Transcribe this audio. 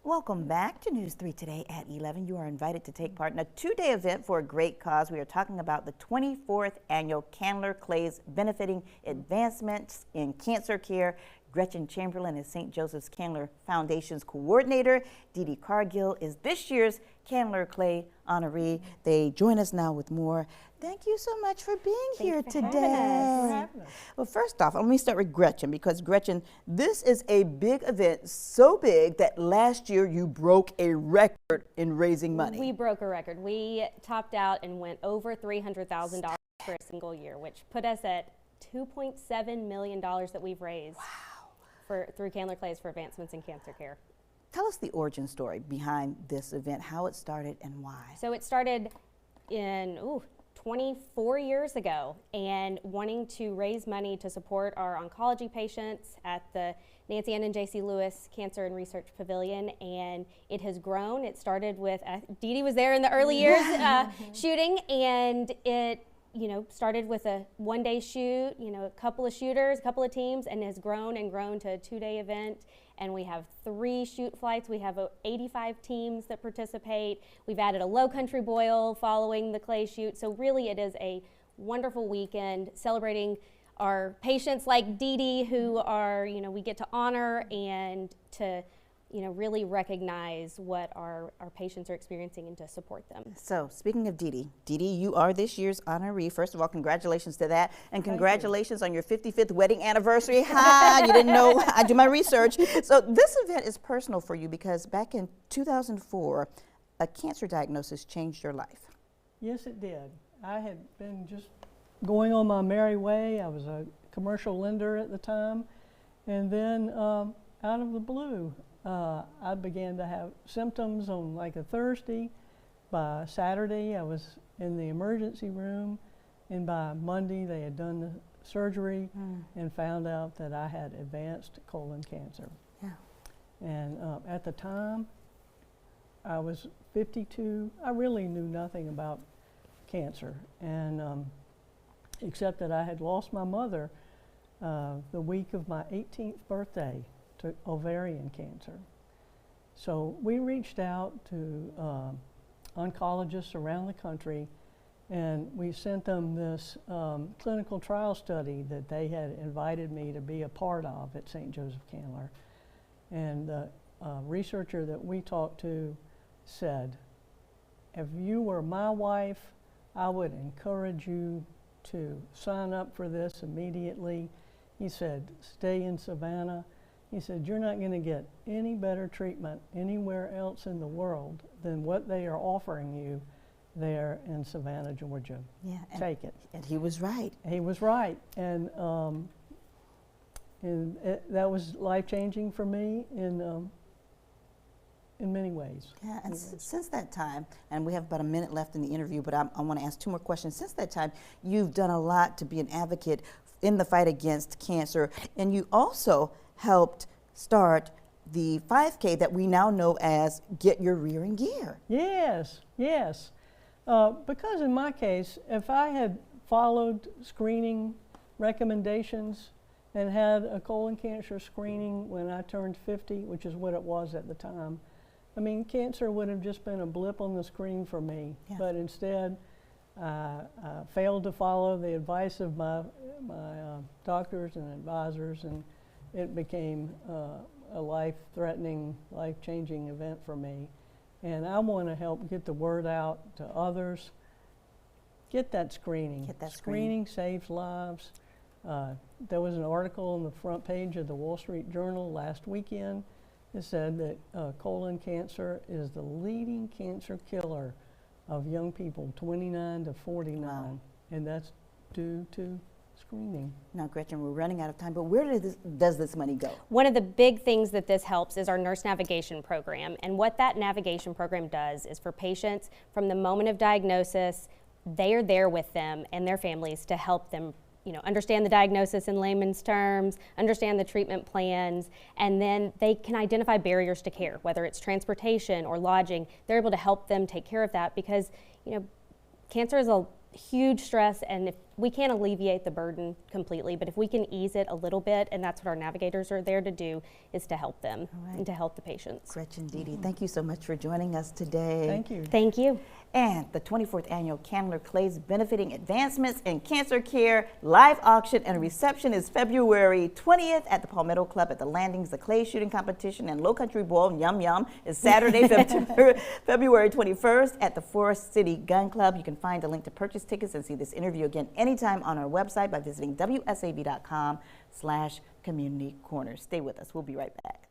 Welcome back to News 3 Today at 11. You are invited to take part in a two-day event for a great cause. We are talking about the 24th annual Candler Clays benefiting advancements in cancer care. Gretchen Chamberlain is St. Joseph's Candler Foundation's coordinator. Dee Dee Cargill is this year's Candler Clay honoree. They join us now with more. Thank you so much for being here today. Well, first off, let me start with Gretchen, because Gretchen, this is a big event, so big that last year you broke a record in raising money. We broke a record. We topped out and went over $300,000 for a single year, which put us at $2.7 million that we've raised. Through Candler Clays for advancements in cancer care. Tell us the origin story behind this event, how it started and why. So it started in 24 years ago, and wanting to raise money to support our oncology patients at the Nancy Ann and J.C. Lewis Cancer and Research Pavilion, and it has grown. It started with, Dee Dee was there in the early years shooting, and it started with a one-day shoot, a couple of shooters, a couple of teams, and has grown and grown to a two-day event. And we have 3 shoot flights. We have 85 teams that participate. We've added a low country boil following the clay shoot. So really it is a wonderful weekend celebrating our patients like Dee Dee, who are, we get to honor and to really recognize what our patients are experiencing and to support them. So speaking of Dee Dee, you are this year's honoree. First of all, congratulations to that. And congratulations on your 55th wedding anniversary. Hi, you didn't know, I do my research. So this event is personal for you because back in 2004, a cancer diagnosis changed your life. Yes, it did. I had been just going on my merry way. I was a commercial lender at the time. And then out of the blue, I began to have symptoms on like a Thursday. By Saturday, I was in the emergency room, and by Monday, they had done the surgery and found out that I had advanced colon cancer. Yeah. And at the time, I was 52. I really knew nothing about cancer, and except that I had lost my mother the week of my 18th birthday to ovarian cancer. So we reached out to oncologists around the country, and we sent them this clinical trial study that they had invited me to be a part of at St. Joseph Candler. And the researcher that we talked to said, if you were my wife, I would encourage you to sign up for this immediately. He said, stay in Savannah. He said, you're not going to get any better treatment anywhere else in the world than what they are offering you there in Savannah, Georgia. Yeah, Take it. And he was right. He was right. And that was life-changing for me in many ways. Yeah, and since that time, and we have about a minute left in the interview, but I want to ask 2 more questions. Since that time, you've done a lot to be an advocate in the fight against cancer, and you also helped start the 5K that we now know as Get Your Rear in Gear. Yes, yes. Because in my case, if I had followed screening recommendations and had a colon cancer screening when I turned 50, which is what it was at the time, I mean, cancer would have just been a blip on the screen for me. Yeah. But instead, I failed to follow the advice of my doctors and advisors, and it became a life-threatening, life-changing event for me. And I want to help get the word out to others. Get that screening. Get that screening saves lives. There was an article on the front page of the Wall Street Journal last weekend that said that colon cancer is the leading cancer killer of young people 29 to 49. Wow. And that's due to screening. Now, Gretchen, we're running out of time, but where does this money go? One of the big things that this helps is our nurse navigation program. And what that navigation program does is for patients from the moment of diagnosis, they are there with them and their families to help them understand the diagnosis in layman's terms, understand the treatment plans, and then they can identify barriers to care, whether it's transportation or lodging. They're able to help them take care of that because, cancer is a huge stress, and if we can't alleviate the burden completely, but if we can ease it a little bit, and that's what our navigators are there to do, is to help them and to help the patients. Gretchen Dede, thank you so much for joining us today. Thank you. Thank you. And the 24th Annual Candler Clays Benefiting Advancements in Cancer Care live auction and reception is February 20th at the Palmetto Club at the Landings. The clay shooting competition and Low Country Bowl, yum yum, is Saturday, February 21st at the Forest City Gun Club. You can find a link to purchase tickets and see this interview again anytime on our website by visiting WSAV.com/community corner. Stay with us. We'll be right back.